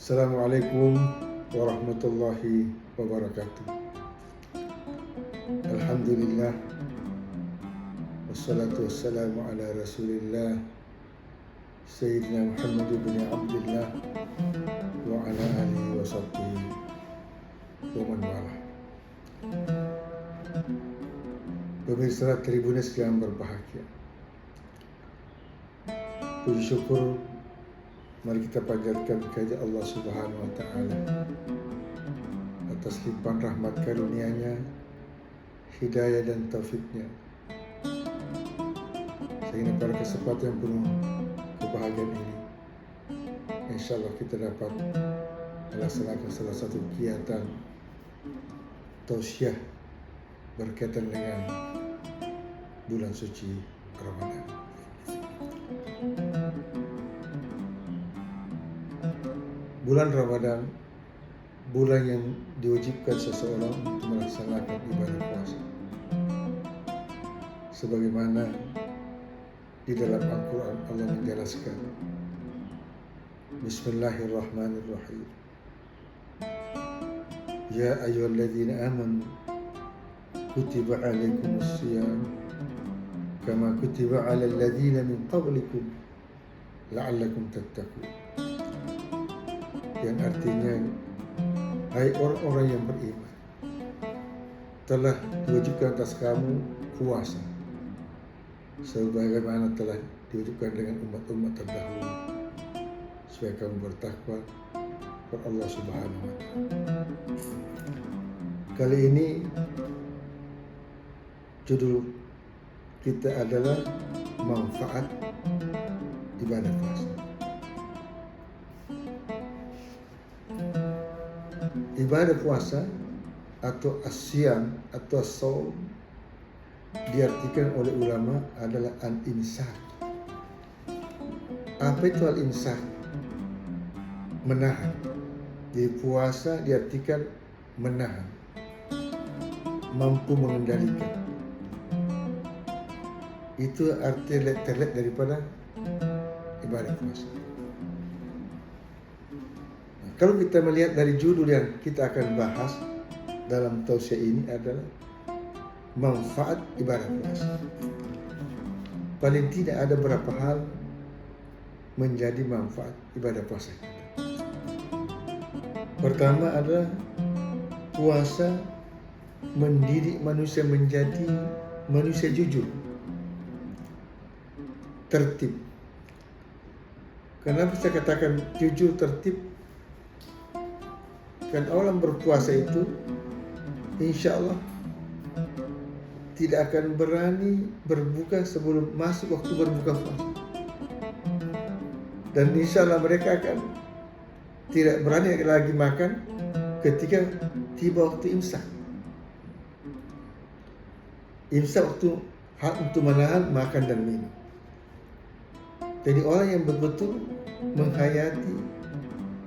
Assalamualaikum warahmatullahi wabarakatuh. Alhamdulillah, wassalatu wassalamu ala rasulillah Sayyidina Muhammad bin Abdullah wa ala alihi wa sahbihi wa man wala. Pemirsa Tribuners yang berbahagia, puji syukur mari kita panjatkan kehadirat Allah Subhanahu wa taala atas limpahan rahmat karunia-Nya, hidayah dan taufiknya, sehingga pada kesempatan yang penuh kebahagiaan ini, insya Allah kita dapat melaksanakan salah satu kegiatan tausiah berkaitan dengan bulan suci Ramadan. Bulan Ramadan, bulan yang diwajibkan seseorang untuk melaksanakan ibadah puasa. Sebagaimana di dalam Al-Quran Allah menjelaskan, Bismillahirrahmanirrahim. Ya ayyuhalladzina amanu kutiba alaikumus siyam kama kutiba alal ladzina min qablikum la'allakum tattaqun. Yang artinya, hai orang-orang yang beriman, telah diwajibkan atas kamu puasa sebagaimana telah diwajibkan dengan umat-umat terdahulu, supaya kamu bertakwa kepada Allah Subhanahu wa taala. Kali ini judul kita adalah manfaat ibadah puasa. Ibadah puasa atau asyam atau as-shaum diartikan oleh ulama adalah al-imsak. Apa itu al-imsak? Menahan. Jadi puasa diartikan menahan, mampu mengendalikan. Itu arti terlihat daripada ibadah puasa. Kalau kita melihat dari judul yang kita akan bahas dalam tausiah ini adalah manfaat ibadah puasa. Paling tidak ada beberapa hal menjadi manfaat ibadah puasa kita. Pertama adalah puasa mendidik manusia menjadi manusia jujur, tertib. Kenapa saya katakan jujur, tertib? Kan orang berpuasa itu insya Allah tidak akan berani berbuka sebelum masuk waktu berbuka puasa. Dan insya Allah mereka akan tidak berani lagi makan ketika tiba waktu imsak. Imsak waktu hak untuk menahan makan dan minum. Jadi orang yang betul-betul menghayati,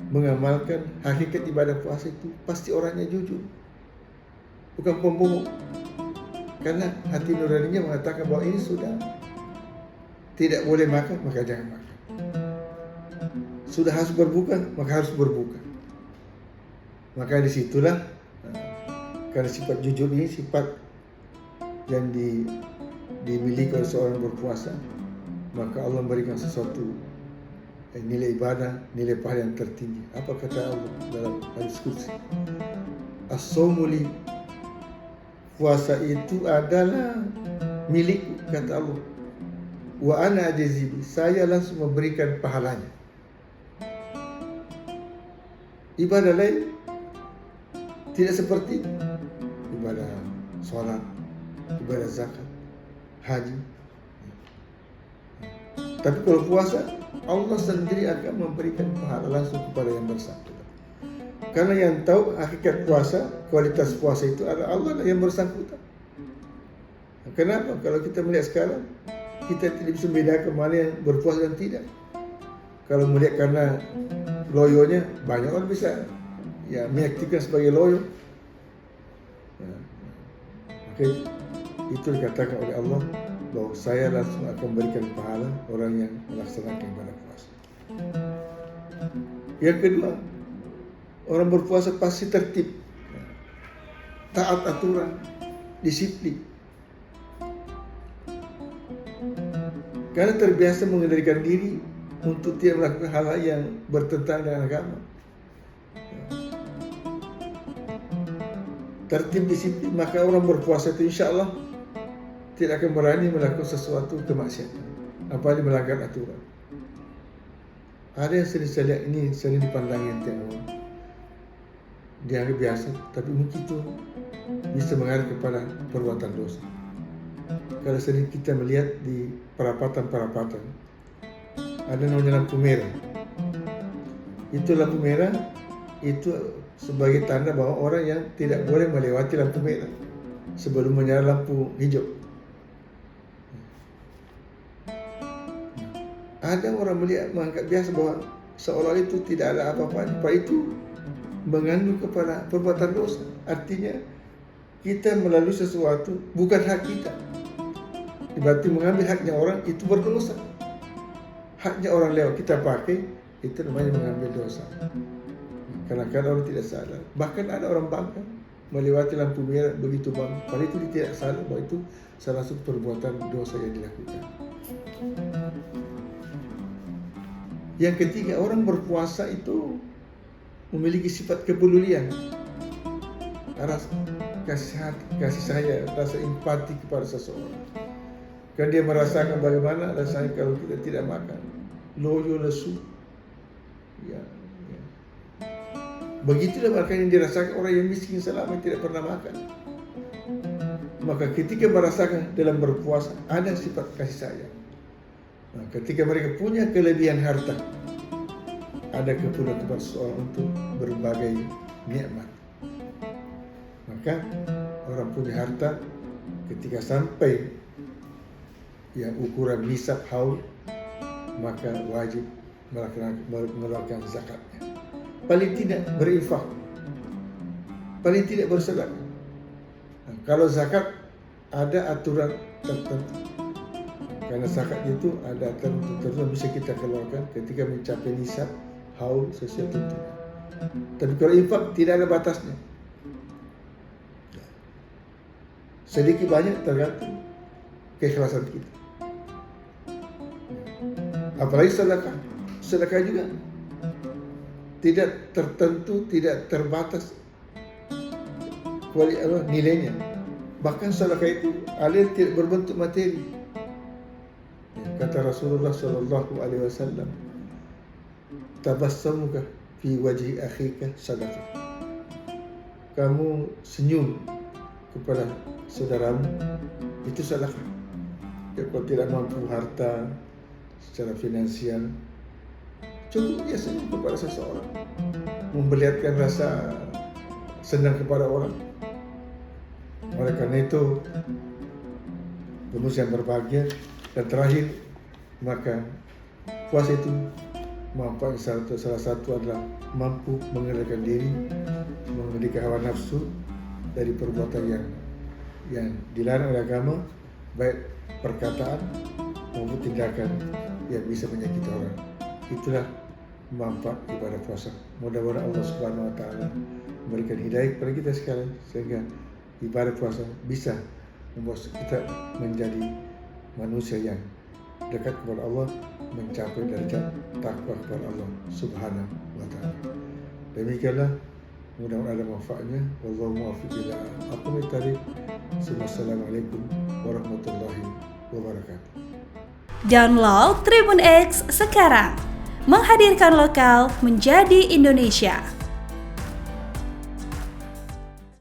mengamalkan hakikat ibadah puasa itu pasti orangnya jujur, bukan pembohong. Karena hati nuraninya mengatakan bahwa ini sudah tidak boleh makan, maka jangan makan. Sudah harus berbuka, maka harus berbuka. Maka disitulah, karena sifat jujur ini sifat yang dimiliki oleh seorang berpuasa, maka Allah memberikan sesuatu nilai ibadah, nilai pahala yang tertinggi. Apa kata Allah dalam hadis qudsi? As-shaumu li, puasa itu adalah milikku, kata Allah. Wa ana ajzi bi, saya langsung memberikan pahalanya. Ibadah lain tidak seperti itu. Ibadah sholat, ibadah zakat, haji. Tapi kalau puasa, Allah sendiri akan memberikan pahala langsung kepada yang bersangkutan. Karena yang tahu hakikat puasa, kualitas puasa itu adalah Allah yang bersangkutan. Kenapa? Kalau kita melihat sekarang, kita tidak bisa membedakan mana yang berpuasa dan tidak. Kalau melihat karena loyonya, banyak orang bisa mengaktifkan sebagai loyo. Maka itu dikatakan oleh Allah bahwa saya langsung akan berikan pahala orang yang melaksanakan ibadah puasa. Yang kedua, Orang berpuasa pasti tertib, taat aturan, disiplin. Karena terbiasa mengendalikan diri untuk tidak melakukan hal-hal yang bertentangan dengan agama. Tertib, disiplin, maka orang berpuasa itu insya Allah tidak akan berani melakukan sesuatu kemaksiatan, apalagi melanggar aturan. Ada yang sering saya lihat, ini sering dipandang enteng orang, dianggap biasa, tapi mungkin itu bisa mengarah kepada perbuatan dosa. Kalau sering kita melihat di perapatan-perapatan, ada namanya lampu merah. Itu lampu merah itu sebagai tanda bahwa orang yang tidak boleh melewati lampu merah sebelum menyala lampu hijau. Ada orang melihat menganggap biasa bahwa seolah itu tidak ada apa-apa, itu mengandung kepada perbuatan dosa. Artinya kita melalui sesuatu bukan hak kita, berarti mengambil haknya orang itu berdosa. Haknya orang lewat kita pakai, itu namanya mengambil dosa. Kadang-kadang orang tidak sadar. Bahkan ada orang bangga melewati lampu merah begitu bangga, padahal itu dia tidak sadar bahwa itu salah satu perbuatan dosa yang dilakukan. Yang ketiga, orang berpuasa itu memiliki sifat kepedulian, rasa kasih sayang, rasa empati kepada seseorang. Kan dia merasakan bagaimana rasanya kalau kita tidak makan, loyo, lesu. Ya. Begitulah makanya yang dirasakan orang yang miskin selama tidak pernah makan. Maka ketika merasakan dalam berpuasa ada sifat kasih sayang. Nah, ketika mereka punya kelebihan harta, ada kepedulian kepada seseorang untuk berbagai nikmat. Maka orang punya harta ketika sampai yang ukuran nisab haul, maka wajib mengeluarkan zakatnya. Paling tidak berinfak, paling tidak bersedekah. Nah, kalau zakat ada aturan tertentu, karena zakat itu ada aturan tertentu yang bisa kita keluarkan ketika mencapai nisab haul sesuai tuntunan. Tapi kalau infak tidak ada batasnya, sedikit banyak tergantung keikhlasan kita. Apalagi sedekah juga tidak tertentu, tidak terbatas nilainya. Bahkan sedekah itu ada yang tidak berbentuk materi. Kata Rasulullah SAW, tabassamuka fi wajhi akhika sadaqah. Kamu senyum kepada saudaramu itu sedekah. Ya, kalau tidak mampu harta secara finansial, cukup dia senyum kepada seseorang, memperlihatkan rasa senang kepada orang. Oleh karena itu, manusia yang berbahagia. Dan terakhir, maka puasa itu manfaat salah satu adalah mampu mengendalikan diri, mengendalikan hawa nafsu dari perbuatan yang dilarang oleh agama, baik perkataan maupun tindakan yang bisa menyakiti orang. Itulah manfaat ibadah puasa. Mudah-mudahan Allah Subhanahu wa taala memberikan hidayah kepada kita sekalian sehingga ibadah puasa bisa membuat kita menjadi manusia yang dekat kepada Allah, mencapai derajat takwa kepada Allah Subhanahu wa taala. Demikianlah, mudah-mudahan ada manfaatnya. Wallahu muwaffiq ila aqwamit thariq. Wassalamualaikum warahmatullahi wabarakatuh. Download Tribun X sekarang, menghadirkan lokal menjadi Indonesia.